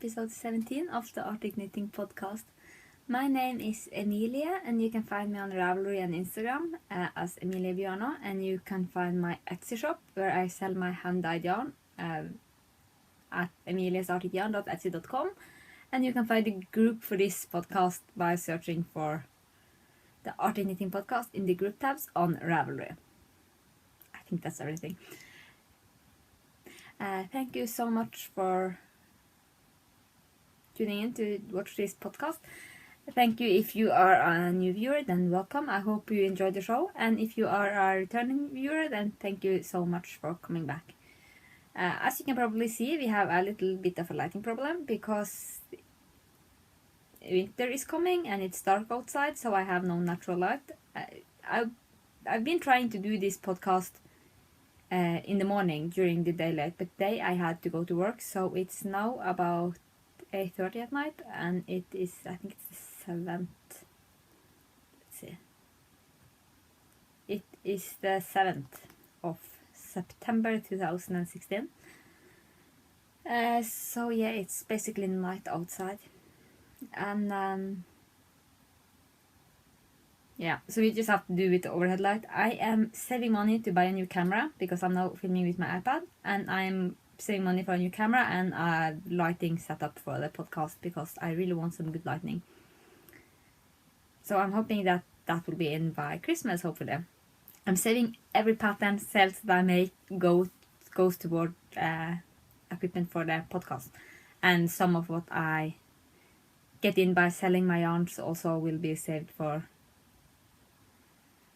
episode 17 of the Arctic Knitting Podcast. My name is Emilie, and you can find me on Ravelry and Instagram as EMILIEBJORNA, and you can find my Etsy shop where I sell my hand-dyed yarn at emiliesarticyarn.etsy.com, and you can find the group for this podcast by searching for the Arctic Knitting Podcast in the group tabs on Ravelry. I think that's everything. Thank you so much for tuning in to watch this podcast. Thank you if you are a new viewer, then welcome. I hope you enjoyed the show. And if you are a returning viewer, then thank you so much for coming back. As you can probably see, we have a little bit of a lighting problem because winter is coming and it's dark outside, so I have no natural light. I've been trying to do this podcast in the morning during the daylight, but today I had to go to work, so it's now about 8:30 at night, and it is, I think it's the 7th. Let's see. It is the 7th of September 2016. So yeah, it's basically night outside, and yeah, so we just have to do with the overhead light. I am saving money to buy a new camera because I'm now filming with my iPad, and I'm saving money for a new camera and a lighting setup for the podcast because I really want some good lighting. So I'm hoping that that will be in by Christmas, hopefully. I'm saving every pattern sales that I make goes toward equipment for the podcast, and some of what I get in by selling my yarns also will be saved for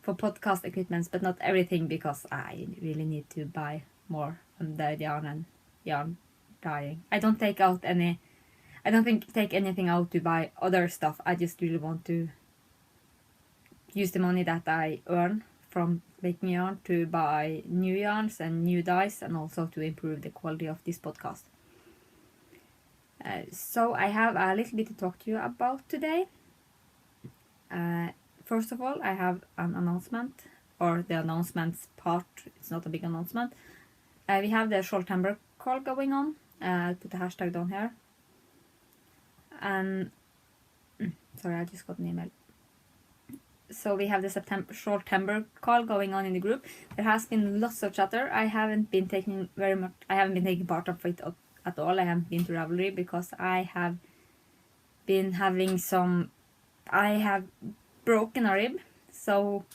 podcast equipments, but not everything because I really need to buy more on the yarn and yarn dyeing. I don't take anything out to buy other stuff. I just really want to use the money that I earn from making yarn to buy new yarns and new dyes, and also to improve the quality of this podcast. So I have a little bit to talk to you about today. First of all, I have an announcement, or the announcements part. It's not a big announcement. We have the September call going on. I'll put the hashtag down here. And sorry, I just got an email. So we have the September call going on in the group. There has been lots of chatter. I haven't been taking part of it at all. I haven't been to Ravelry because I have been having I have broken a rib, so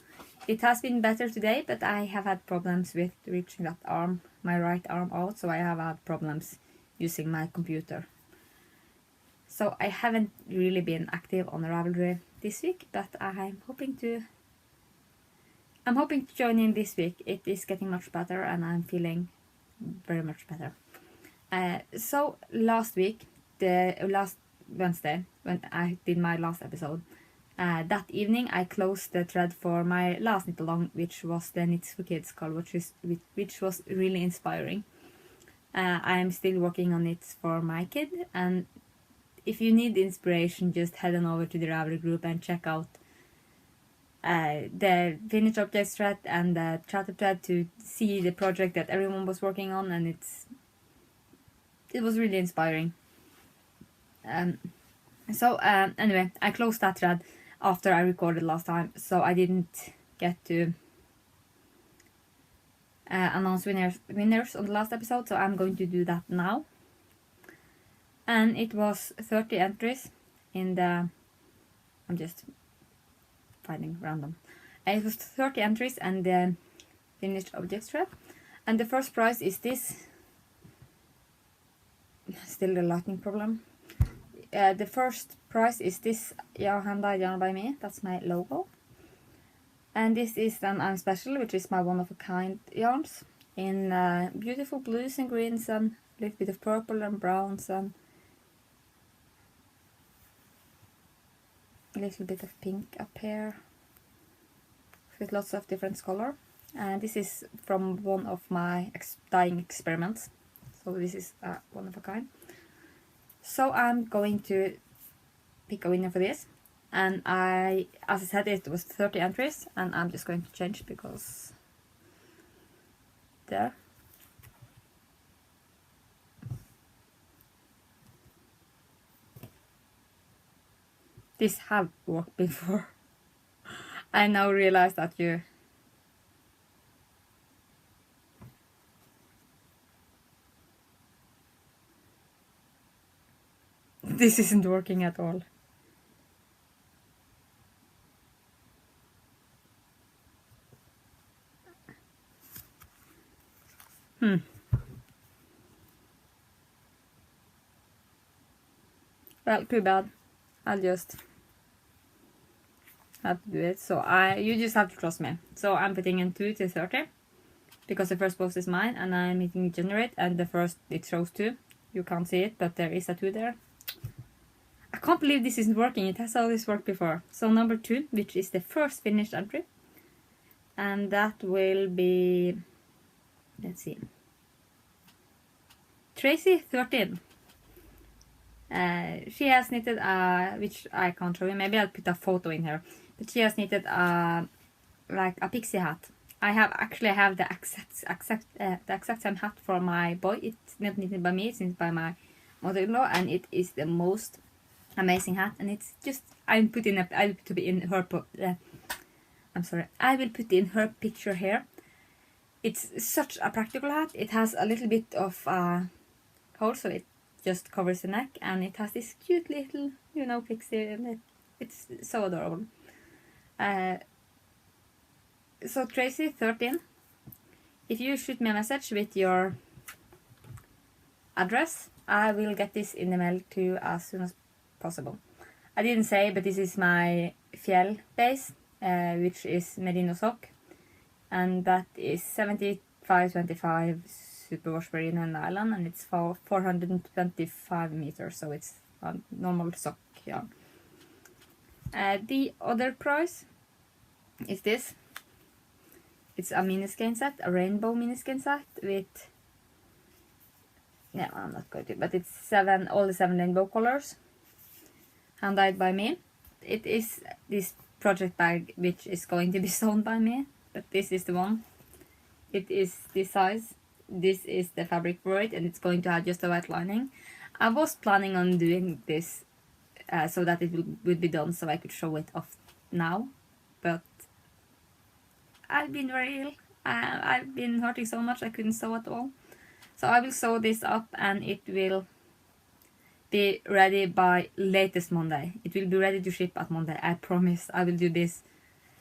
it has been better today, but I have had problems with reaching that arm, my right arm out, so I have had problems using my computer. So I haven't really been active on Ravelry this week, but I'm hoping to join in this week. It is getting much better and I'm feeling very much better. So last week, last Wednesday, when I did my last episode, that evening I closed the thread for my last knit along, which was the Knits for Kids call, which was really inspiring. I am still working on it for my kid, and if you need inspiration, just head on over to the Ravelry-group and check out the finished objects thread and the chatter thread to see the project that everyone was working on, and it was really inspiring. Anyway, I closed that thread after I recorded last time, so I didn't get to announce winners on the last episode, so I'm going to do that now. And it was 30 entries in the... I'm just finding random. It was 30 entries and the finished objects thread. And the first prize is this. Still the lighting problem. The first prize is this hand-dyed yarn by me. That's my logo. And this is then I'm Special, which is my one-of-a-kind yarns in beautiful blues and greens and a little bit of purple and browns and a little bit of pink up here with lots of different color. And this is from one of my dyeing experiments. So this is one of a kind. So I'm going to pick a winner for this, and as I said, it was 30 entries, and I'm just going to change because there. This have worked before. I now realize that this isn't working at all. Well, too bad. I'll just have to do it. So you just have to trust me. So I'm putting in 2 to 30 because the first post is mine, and I'm hitting generate, and the first it shows 2. You can't see it, but there is a 2 there. I can't believe this isn't working. It has always worked before. So number 2, which is the first finished entry, and that will be, let's see, Tracy 13. She has knitted which I can't show you. Maybe I'll put a photo in here. But she has knitted like a pixie hat. I actually have the exact same hat for my boy. It's not knitted by me. It's knitted by my mother-in-law, and it is the most amazing hat. And it's just I will put in her picture here. It's such a practical hat. It has a little bit of hole, so it just covers the neck, and it has this cute little, you know, pixie in it. It's so adorable. So Tracy 13, if you shoot me a message with your address, I will get this in the mail to you as soon as possible. I didn't say, but this is my Fjell base, which is merino sock, and that is 75/25 superwash merino nylon, and it's for 425 meters, so it's a normal sock yarn. The other price is this. It's a mini skein set, a rainbow mini skein set with, yeah, I'm not going to, but it's all the 7 rainbow colors, hand dyed by me. It is this project bag which is going to be sewn by me, but this is the one. It is this size. This is the fabric for it, and it's going to have just a white lining. I was planning on doing this so that it would be done so I could show it off now, but I've been very ill. I've been hurting so much I couldn't sew at all. So I will sew this up, and it will be ready by latest Monday. It will be ready to ship at Monday. I promise. I will do this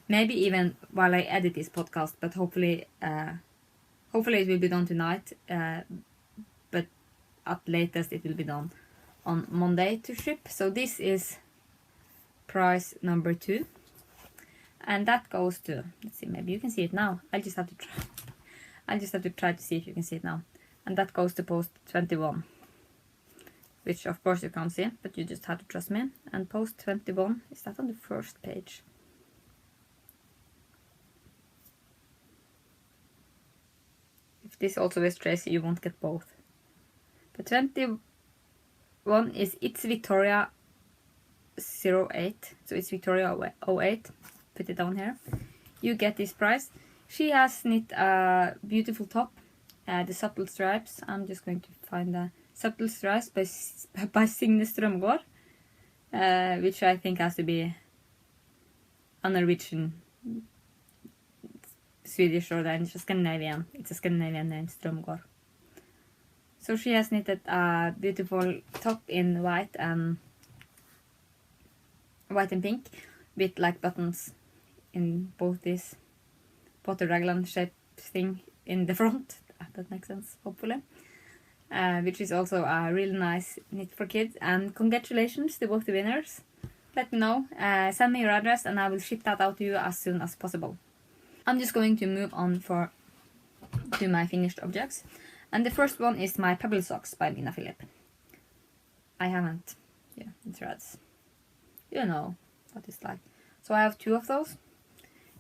maybe even while I edit this podcast, but hopefully it will be done tonight, but at latest it will be done on Monday to ship. So this is price number 2, and that goes to, let's see, maybe you can see it now. I just have to try to see if you can see it now. And that goes to post 21, which of course you can't see, but you just have to trust me. And post 21, is that on the first page? If this also is Tracy, you won't get both. The 21 is It's Victoria 08, so it's Victoria 08. Put it down here. You get this price. She has knit a beautiful top, the Subtle Stripes. I'm just going to find the Subtle Stripes by Signe Strømgaard, which I think has to be a Norwegian, Swedish, or Danish, Scandinavian. It's a Scandinavian name, Strømgaard. So she has knitted a beautiful top in white and pink, with like buttons in both this potter raglan shape thing in the front. That makes sense, hopefully. Which is also a really nice knit for kids. And congratulations to both the winners. Let me know. Send me your address and I will ship that out to you as soon as possible. I'm just going to move on to my finished objects. And the first one is my Pebble socks by Mina PHILLIP. I haven't, in threads. You know what it's like. So I have 2 of those.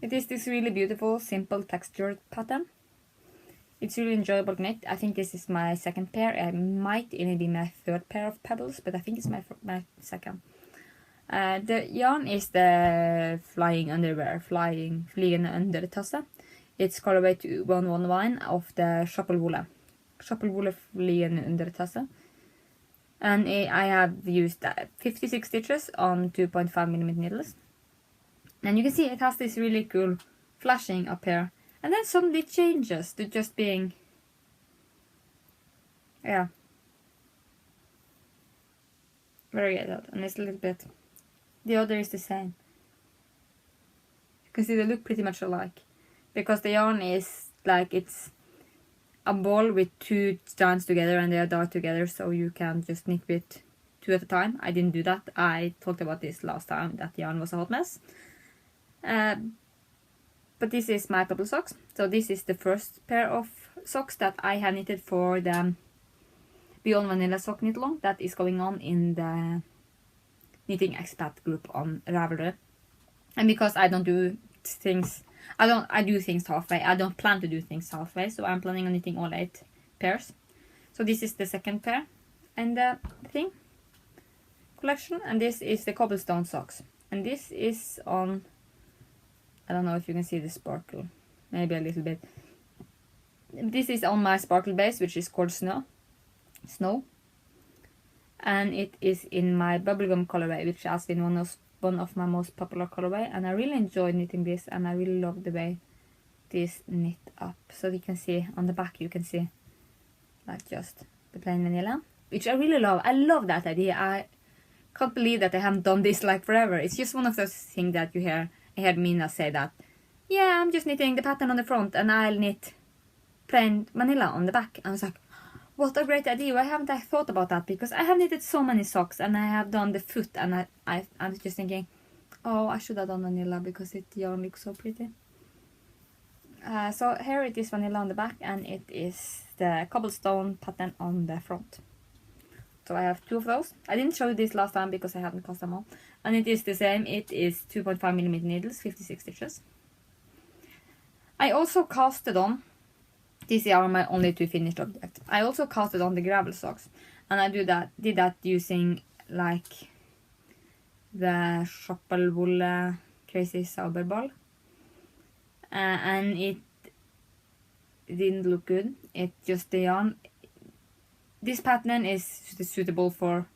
It is this really beautiful, simple textured pattern. It's really enjoyable to knit. I think this is my second pair. It might even be my 3rd pair of Pebbles, but I think it's my second. The yarn is the flying underwear, Fliegende UNTERTASSE. It's colorway 2119 of the SCHOPPEL-WOLLE. SCHOPPEL-WOLLE Fliegende UNTERTASSE. And I have used 56 stitches on 2.5mm needles. And you can see it has this really cool flashing up here. And then suddenly it changes to just being, yeah, very good. And it's a little bit, the other is the same. You can see they look pretty much alike. Because the yarn is like, it's a ball with 2 strands together and they are dark together, so you can just knit with 2 at a time. I didn't do that. I talked about this last time, that yarn was a hot mess. But this is my pebble socks. So this is the first pair of socks that I have knitted for the Beyond Vanilla sock knit along that is going on in the knitting expat group on Ravelry. And because I don't do things, I do things halfway. I don't plan to do things halfway, so I'm planning on knitting all 8 pairs. So this is the second pair and the thing collection, and this is the cobblestone socks. And this is on, I don't know if you can see the sparkle, maybe a little bit. This is on my sparkle base, which is called Snow. And it is in my bubblegum colorway, which has been one of my most popular colorway. And I really enjoyed knitting this, and I really love the way this knit up. So you can see on the back, you can see like just the plain vanilla, which I really love. I love that idea. I can't believe that I haven't done this like forever. It's just one of those things that you hear. I heard Mina say that, yeah, I'm just knitting the pattern on the front and I'll knit plain vanilla on the back. And I was like, what a great idea. Why haven't I thought about that? Because I have knitted so many socks and I have done the foot, and I was just thinking, oh, I should have done vanilla because the yarn looks so pretty. So here it is vanilla on the back, and it is the cobblestone pattern on the front. So I have 2 of those. I didn't show you this last time because I haven't cast them all. And it is the same. It is 2.5mm needles, 56 stitches. I also casted on, these are my only 2 finished objects. I also casted on the gravel socks. And I did that using like the SCHOPPEL-WOLLE Crazy Sauber Ball. And it didn't look good. It just, the yarn, this pattern is suitable for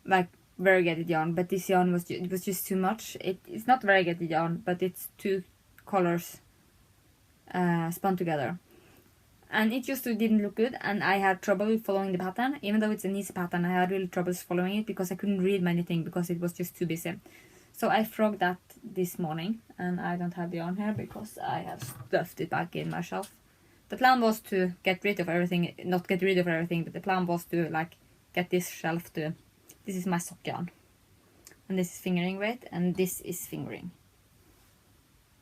like variegated yarn, but this yarn was just too much. It's not variegated yarn, but it's 2 colors spun together, and it just didn't look good. And I had trouble following the pattern, even though it's an easy pattern. I had really troubles following it because I couldn't read my knitting because it was just too busy. So I frogged that this morning, and I don't have the yarn here because I have stuffed it back in my shelf. The plan was to get rid of everything, not get rid of everything, but the plan was to like get this shelf to, this is my sock yarn. And this is fingering weight, and this is fingering.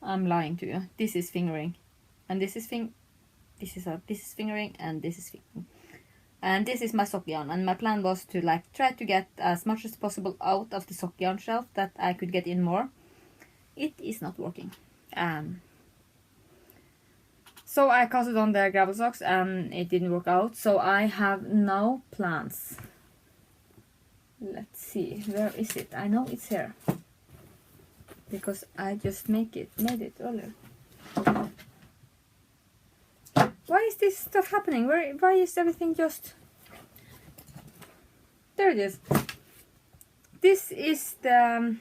I'm lying to you. This is fingering. And this is fingering, and this is fingering. And this is my sock yarn, and my plan was to like try to get as much as possible out of the sock yarn shelf that I could get in more. It is not working. So I casted on the gravel socks and it didn't work out. So I have no plans. Let's see, where is it? I know it's here because I just made it earlier. Why is this stuff happening? Why is everything just... There it is. This is the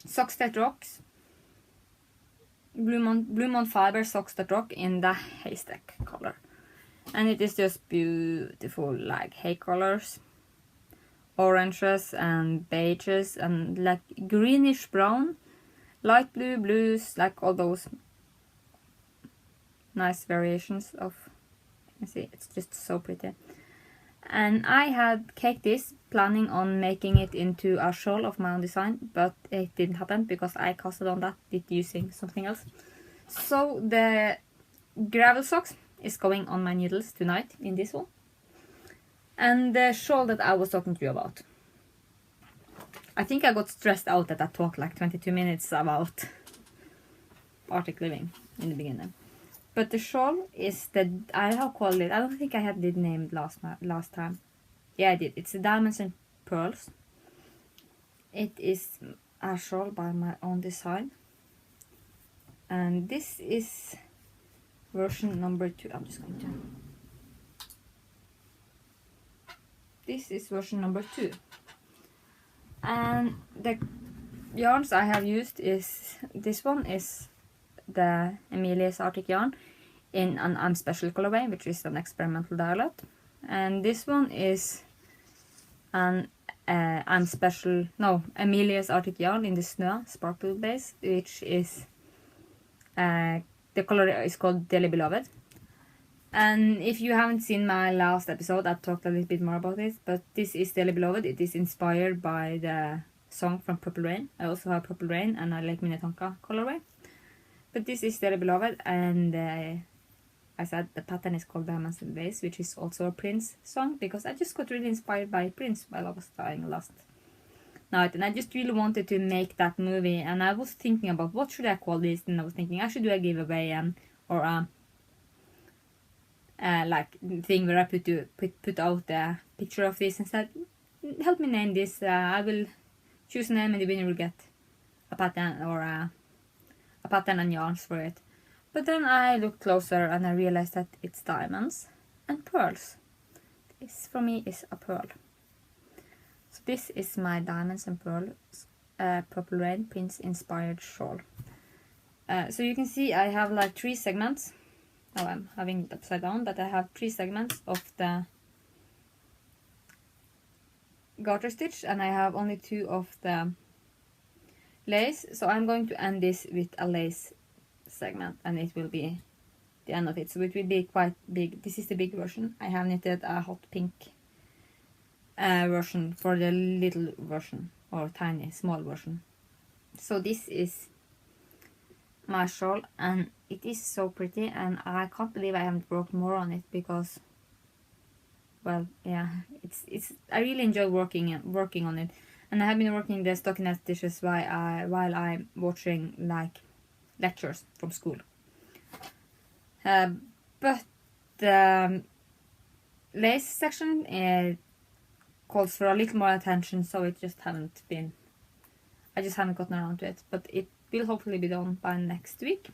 Socks That Rocks. Blue Moon Fiber Socks That Rock in the Haystack color. And it is just beautiful, like hay colors. Oranges and beiges and like greenish brown. Light blue, blues, like all those nice variations of, you see, it's just so pretty. And I had caked this, planning on making it into a shawl of my own design, but it didn't happen because I casted on that using something else. So the gravel socks is going on my needles tonight in this one. And the shawl that I was talking to you about. I think I got stressed out at that talk like 22 minutes about Arctic living in the beginning. But the shawl is the, I have called it, I don't think I had it named last time. Yeah, I did. It's the Diamonds and Pearls. It is a shawl by my own design. And this is version number 2. I'm just going to... this is version number 2. And the yarns I have used is, this one is the EMILIES Arctic yarn in an I'm Special colorway, which is an experimental dialect. And this one is an I'm Special, no, EMILIES Arctic yarn in the Snø sparkle base, which is, the color is called Dearly Beloved. And if you haven't seen my last episode, I've talked a little bit more about this, but this is Dearly Beloved. It is inspired by the song from Purple Rain. I also have Purple Rain and I like Minnetonka colorway. But this is Dearly Beloved, and I said the pattern is called Diamonds in the Vase, which is also a Prince song, because I just got really inspired by Prince while I was dying last night, and I just really wanted to make that movie. And I was thinking about what should I call this, and I was thinking I should do a giveaway or a like thing where I put out a picture of this and said, help me name this. I will choose a name and the winner will get a pattern or a pattern and yarns for it. But then I looked closer and I realized that it's diamonds and pearls. This for me is a pearl. So this is my diamonds and pearls Purple Rain Prince inspired shawl. So you can see I have like 3 segments. Now I'm having it upside down, but I have 3 segments of the garter stitch, and I have only 2 of the lace. So I'm going to end this with a lace segment, and it will be the end of it. So it will be quite big. This is the big version. I have knitted a hot pink version for the little version, or tiny small version. So this is my shawl, and it is so pretty, and I can't believe I haven't worked more on it, because, well, yeah, it's I really enjoy working on it, and I have been working the stockinette stitches while I'm watching like lectures from school. But the lace section calls for a little more attention, so it just haven't been. I just haven't gotten around to it, but it will hopefully be done by next week.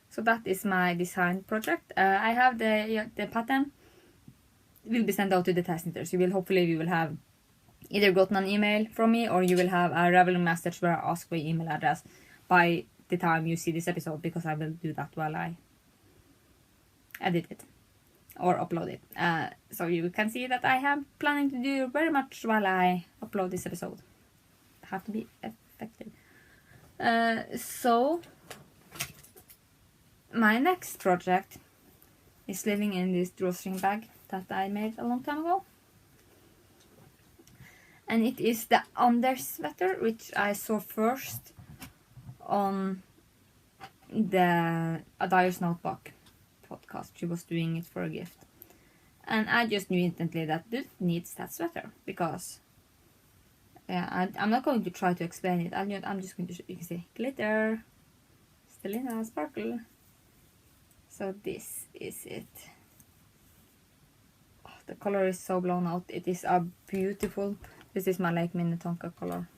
So that is my design project. I have the pattern will be sent out to the test knitters. You will have either gotten an email from me, or you will have a Ravelry message where I ask for your email address by the time you see this episode, because I will do that while I edit it or upload it. So you can see that I am planning to do very much while I upload this episode. I have to be effective. So my next project is living in this drawstring bag that I made a long time ago, and it is the Anders sweater, which I saw first on the Adair's Notebook podcast. She was doing it for a gift, and I just knew instantly that this needs that sweater, because I'm not going to try to explain it. I'm just going to show. You can see glitter, Stellina sparkle. So this is it. Oh, the color is so blown out. It is a beautiful. This is my Lake Minnetonka color.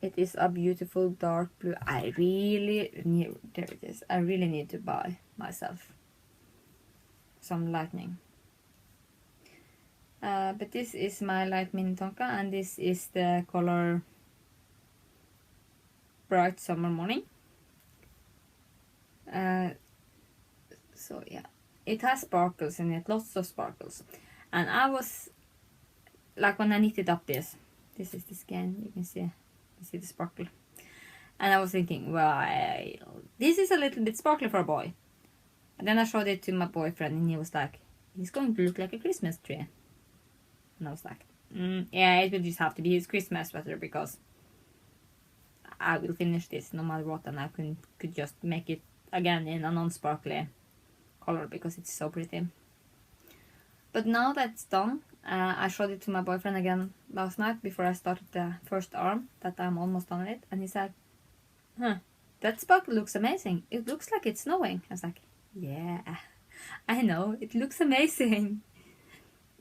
It is a beautiful dark blue. I really need. There it is. I really need to buy myself some lightning. But this is my light Minnetonka, and this is the color Bright Summer Morning. So yeah, it has sparkles in it, lots of sparkles. And I was like, when I knitted up this is the skin, you see the sparkle. And I was thinking, well, this is a little bit sparkly for a boy. And then I showed it to my boyfriend, and he was like, he's going to look like a Christmas tree. And I was like, yeah, it will just have to be his Christmas sweater, because I will finish this no matter what, and I could just make it again in a non-sparkly color, because it's so pretty. But now that's done, I showed it to my boyfriend again last night before I started the first arm, that I'm almost done with it, and he said, that sparkle looks amazing. It looks like it's snowing. I was like, yeah, I know, it looks amazing.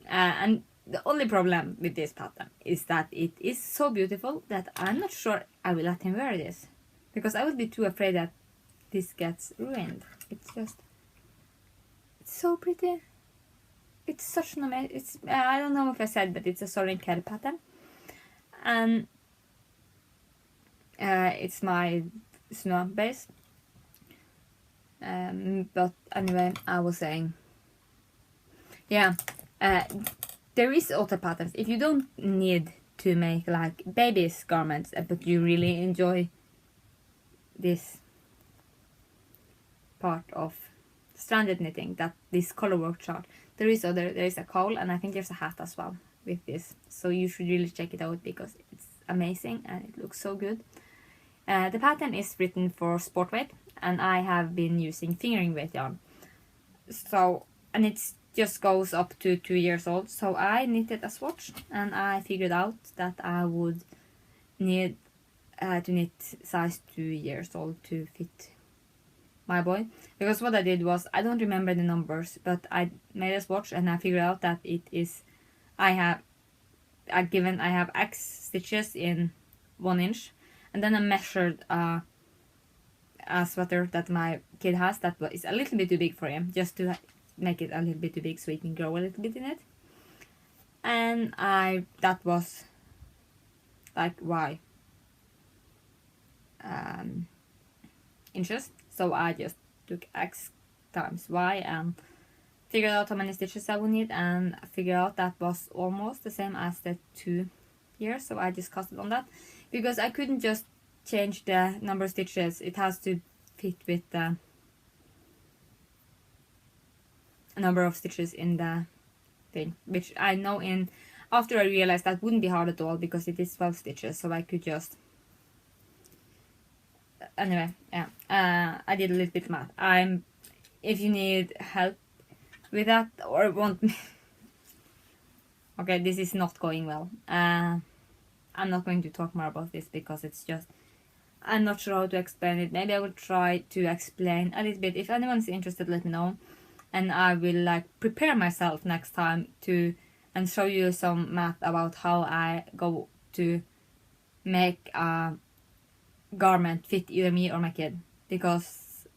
And the only problem with this pattern is that it is so beautiful that I'm not sure I will let him wear this, because I would be too afraid that this gets ruined. It's so pretty. it's such an amazing, it's, I don't know if I said, but it's a SORREN KERR pattern. And it's my snow base. But anyway, I was saying, yeah, there is other patterns. If you don't need to make like babies garments, but you really enjoy this part of stranded knitting, that this color work chart, there is a cowl, and I think there's a hat as well with this, so you should really check it out because it's amazing and it looks so good. The pattern is written for sport weight, and I have been using fingering weight yarn, so, and it just goes up to 2 years old. So I knitted a swatch, and I figured out that I would need to knit size 2 years old to fit my boy, because what I did was, I don't remember the numbers, but I made a swatch and I figured out that it is, I have X stitches in 1 inch, and then I measured a sweater that my kid has that is a little bit too big for him, just to make it a little bit too big so he can grow a little bit in it. And that was like Y inches, so I just took X times Y and figured out how many stitches I would need, and I figured out that was almost the same as the 2 years, so I just cast it on that, because I couldn't just change the number of stitches. It has to fit with the number of stitches in the thing, which I know after I realized that wouldn't be hard at all, because it is 12 stitches, so I could just, anyway, yeah, I did a little bit of math. If you need help with that, or want me, okay, this is not going well. I'm not going to talk more about this because it's just, I'm not sure how to explain it. Maybe I will try to explain a little bit. If anyone's interested, let me know, and I will like prepare myself next time and show you some math about how I go to make a garment fit either me or my kid. Because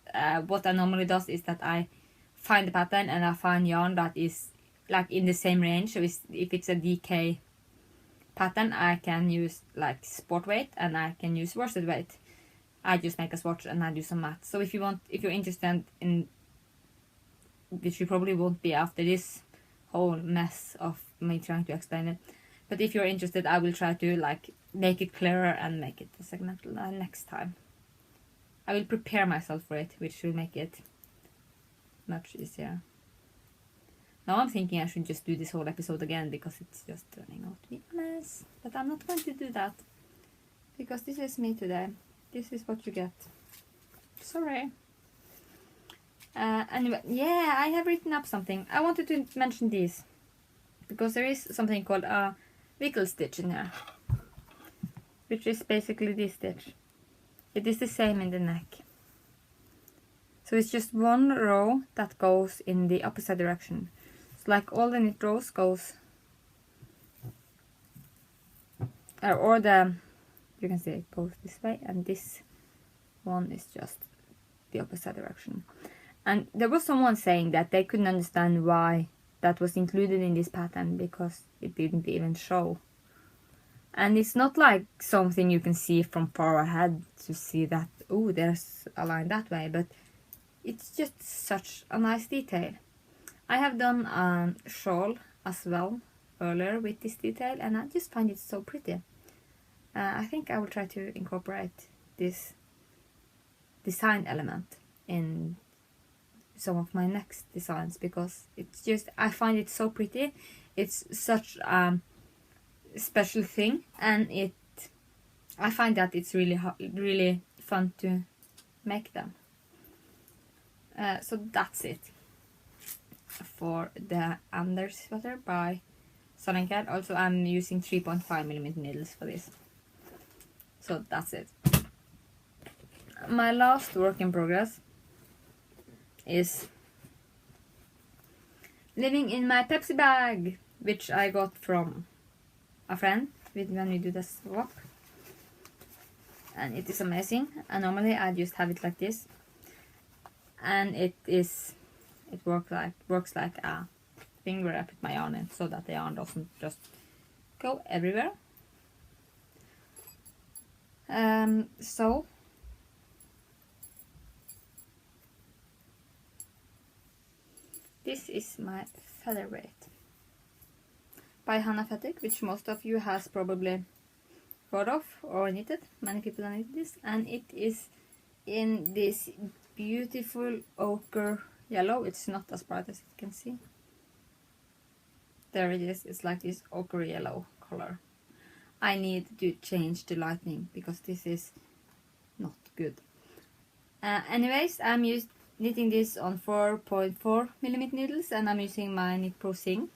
what I normally do is that I find the pattern and I find yarn that is like in the same range. So if it's a DK pattern, I can use like sport weight and I can use worsted weight. I just make a swatch and I do some math. So if you're interested in, which you probably won't be after this whole mess of me trying to explain it, but if you're interested, I will try to like make it clearer and make it a segmental next time. I will prepare myself for it, which will make it much easier. Now I'm thinking I should just do this whole episode again because it's just turning out to be a mess. But I'm not going to do that because this is me today. This is what you get. Sorry. Anyway, yeah, I have written up something. I wanted to mention these because there is something called a wiggle stitch in here, which is basically this stitch. It is the same in the neck. So it's just one row that goes in the opposite direction. So like all the knit rows goes, you can see it goes this way, and this one is just the opposite direction. And there was someone saying that they couldn't understand why that was included in this pattern because it didn't even show. And it's not like something you can see from far ahead to see that, oh, there's a line that way, but it's just such a nice detail. I have done a shawl as well earlier with this detail, and I just find it so pretty. I think I will try to incorporate this design element in some of my next designs because it's just, I find it so pretty. It's such a special thing, and I find that it's really fun to make them. So that's it for the Anders sweater by SORREN KERR. Also, I'm using 3.5mm needles for this. So that's it. My last work in progress is living in my Pepsi bag, which I got from a friend when we do the swap. And it is amazing. And normally I just have it like this. And it works like a thing where I put my yarn in so that the yarn doesn't just go everywhere. So this is my Featherweight by FETTIG, which most of you has probably heard of or knitted. Many people have knitted this, and it is in this beautiful ochre yellow. It's not as bright as you can see. There it is. It's like this ochre yellow color. I need to change the lighting because this is not good. Anyways, I'm knitting this on 4.4mm needles, and I'm using my Knit Pro Sing.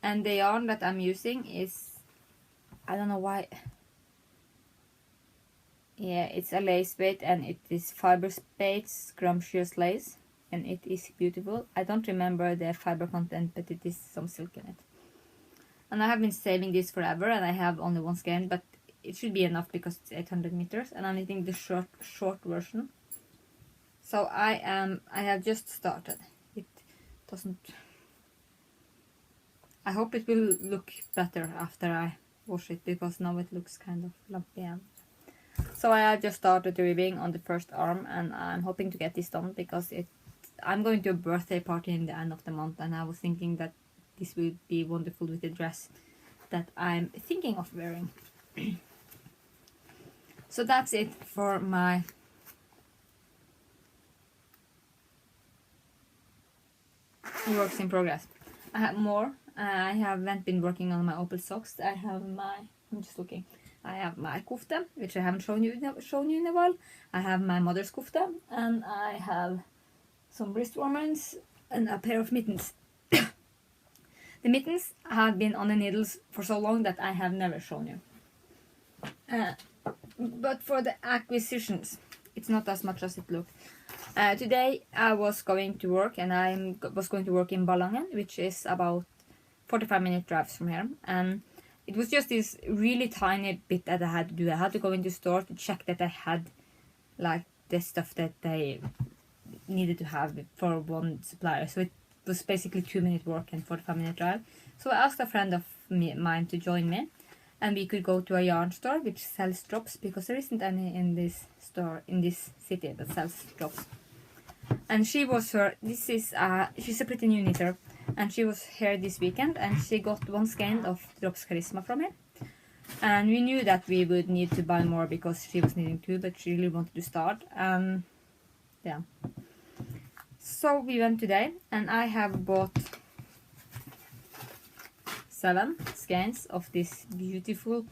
And the yarn that I'm using is, I don't know why. Yeah, it's a lace weight, and it is FYBERSPATES Scrumptious lace, and it is beautiful. I don't remember the fiber content, but it is some silk in it. And I have been saving this forever, and I have only one skein, but it should be enough because it's 800 meters, and I'm knitting the short version. So I have just started. It doesn't. I hope it will look better after I wash it, because now it looks kind of lumpy. So I have just started ribbing on the first arm, and I'm hoping to get this done because I'm going to a birthday party in the end of the month, and I was thinking that this would be wonderful with the dress that I'm thinking of wearing. So that's it for my works in progress. I have more. I haven't been working on my opal socks. I'm just looking. I have my kofte, which I haven't shown you in a while. I have my mother's kofte, and I have some wrist warmers and a pair of mittens. The mittens have been on the needles for so long that I have never shown you. But for the acquisitions, it's not as much as it looked. Today I was going to work, and I was going to work in Ballangen, which is about 45-minute drives from here. And it was just this really tiny bit that I had to do. I had to go into the store to check that I had like the stuff that they needed to have for one supplier. So it was basically 2-minute work and 45-minute drive. So I asked a friend of mine to join me, and we could go to a yarn store which sells drops, because there isn't any in this store in this city that sells drops. And she's a pretty new knitter, and she was here this weekend, and she got one skein of Drops Charisma from me. And we knew that we would need to buy more because she was knitting too, but she really wanted to start. Yeah. So we went today, and I have bought 7 skeins of this beautiful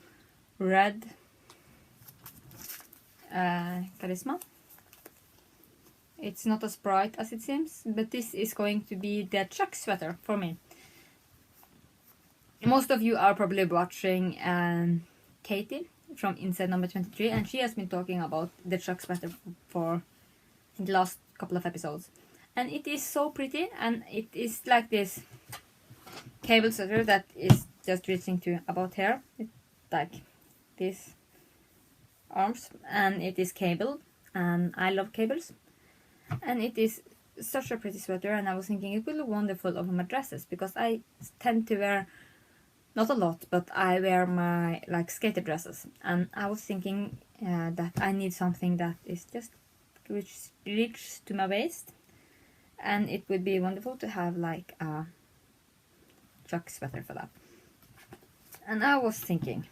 red Charisma. It's not as bright as it seems, but this is going to be the Chuck sweater for me. Most of you are probably watching Katie from Inside Number 23, and she has been talking about the Chuck sweater for the last couple of episodes. And it is so pretty, and it is like this cable sweater that is just reaching to about here. It's like these arms, and it is cabled, and I love cables. And it is such a pretty sweater, and I was thinking it would look wonderful over my dresses, because I tend to wear, not a lot, but I wear my like skater dresses, and I was thinking that I need something that is just reach to my waist, and it would be wonderful to have like a Chuck sweater for that. And I was thinking,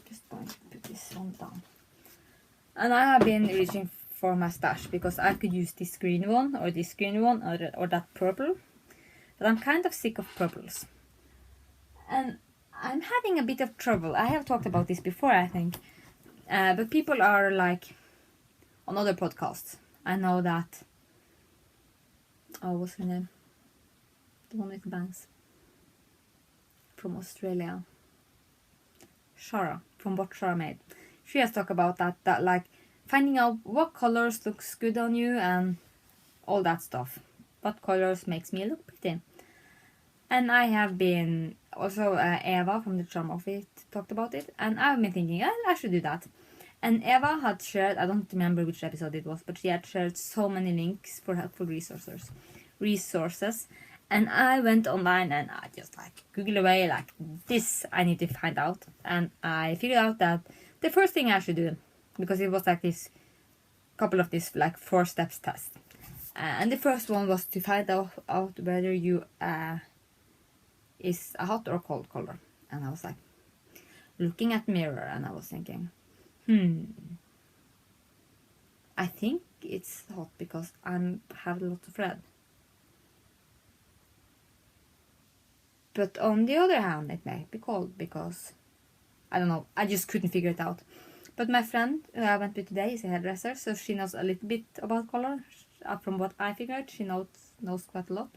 just going to put this one down, and I have been reaching for my stash because I could use this green one or this green one or that purple, but I'm kind of sick of purples, and I'm having a bit of trouble. I have talked about this before, I think, but people are like on other podcasts. I know that, oh, what's her name? The one with the bangs. From Australia. Shara, from What Shara Made. She has talked about that like finding out what colors looks good on you and all that stuff. What colors makes me look pretty. And I have been, also Eva from the Charm of It talked about it, and I've been thinking, I should do that. And Eva had shared, I don't remember which episode it was, but she had shared so many links for helpful resources resources. And I went online and I just like Googled away like this I need to find out. And I figured out that the first thing I should do, because it was like this couple of these like 4 steps test. And the first one was to find out whether you is a hot or cold color. And I was like looking at mirror and I was thinking, I think it's hot because I have a lot of red. But on the other hand, it may be cold because, I don't know, I just couldn't figure it out. But my friend who I went with today is a hairdresser, so she knows a little bit about color. From what I figured, she knows quite a lot.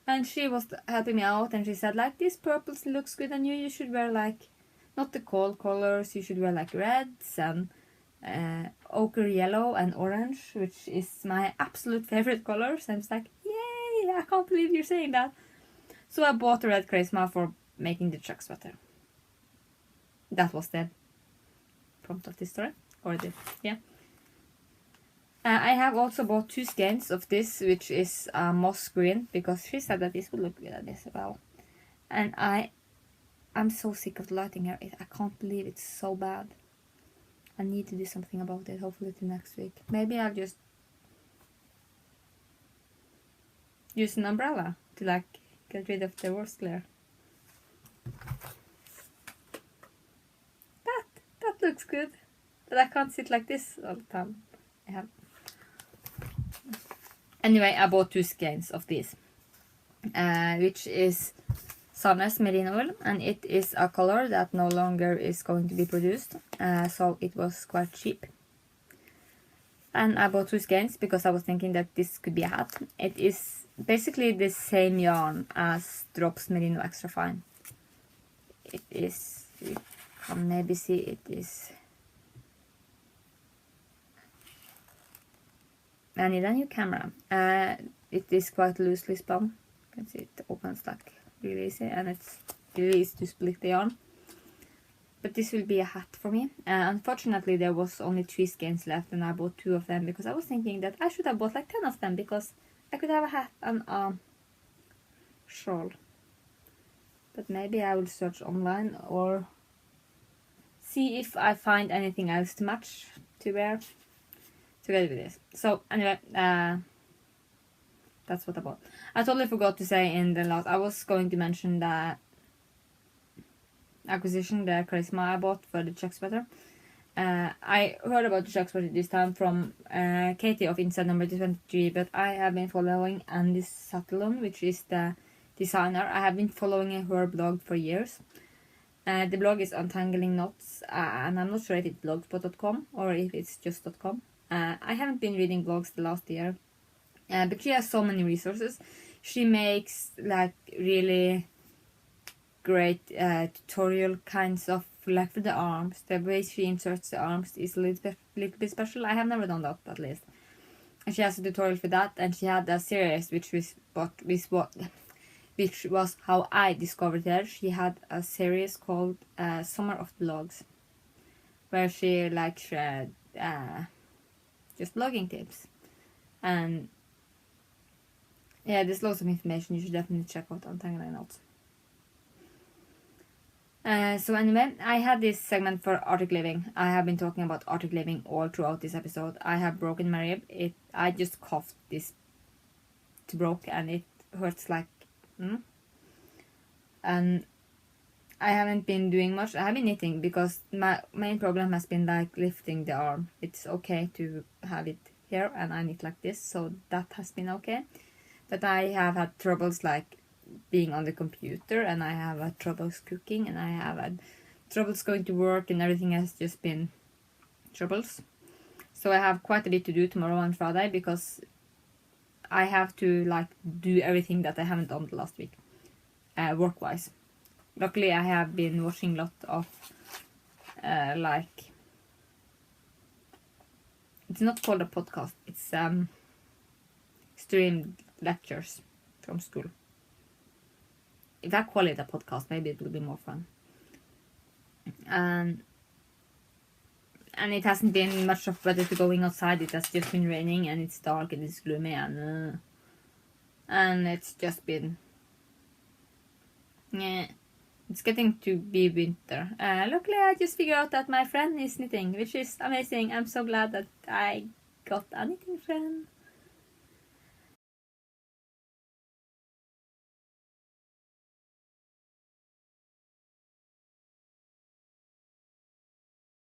And she was helping me out and she said like, this purple looks good on you, you should wear like, not the cold colors, you should wear like reds and ochre yellow and orange, which is my absolute favorite colors. And it's like, yay, I can't believe you're saying that. So I bought a red charisma for making the check sweater. That was the prompt of this story. Yeah. I have also bought 2 skeins of this, which is moss green, because she said that this would look good at this as well. And I'm so sick of the lighting here. I can't believe it's so bad. I need to do something about it, hopefully till next week. Maybe I'll just use an umbrella to like get rid of the worst glare. That looks good. But I can't sit like this all the time. Anyway, I bought 2 skeins of these, which is Sandnes merino wool, and it is a color that no longer is going to be produced, so it was quite cheap. And I bought 2 skeins because I was thinking that this could be a hat. It is basically the same yarn as Drops Merino Extra Fine. It is, you can maybe see it is. I need a new camera. It is quite loosely spun. You can see it opens like really easy, and it's really easy to split the yarn. But this will be a hat for me. Unfortunately, there was only 3 skeins left, and I bought 2 of them because I was thinking that I should have bought like 10 of them because I could have a hat and a shawl. But maybe I will search online or see if I find anything else to match to wear together with this. So anyway, that's what I bought. I totally forgot to say in the last, I was going to mention the acquisition, the charisma I bought for the check sweater. I heard about the check sweater this time from Katie of Inside Number 23, but I have been following Andy Sattelon, which is the designer. I have been following her blog for years. The blog is Untangling Knots, and I'm not sure if it's blogspot.com or if it's just .com. I haven't been reading blogs the last year, but she has so many resources. She makes like really great tutorial kinds of, like for the arms. The way she inserts the arms is a little bit special. I have never done that, at least. And she has a tutorial for that, and she had a series which was how I discovered her. She had a series called Summer of Blogs, where she like shared just blogging tips. And yeah, there's lots of information. You should definitely check out Untangling Knots. So anyway, I had this segment for Arctic living. I have been talking about Arctic living all throughout this episode. I have broken my rib. I just coughed this to broke, and it hurts like and I haven't been doing much. I have been knitting because my main problem has been like lifting the arm. It's okay to have it here, and I knit like this, so that has been okay. But I have had troubles like being on the computer, and I have had troubles cooking, and I have had troubles going to work, and everything has just been troubles. So I have quite a bit to do tomorrow and Friday because I have to like do everything that I haven't done the last week, work-wise. Luckily, I have been watching a lot of like, it's not called a podcast, it's streamed lectures from school. If I call it a podcast, maybe it will be more fun. And it hasn't been much of weather to going outside. It has just been raining, and it's dark, and it's gloomy, and and it's just been, yeah, it's getting to be winter. Luckily I just figured out that my friend is knitting, which is amazing. I'm so glad that I got a knitting friend.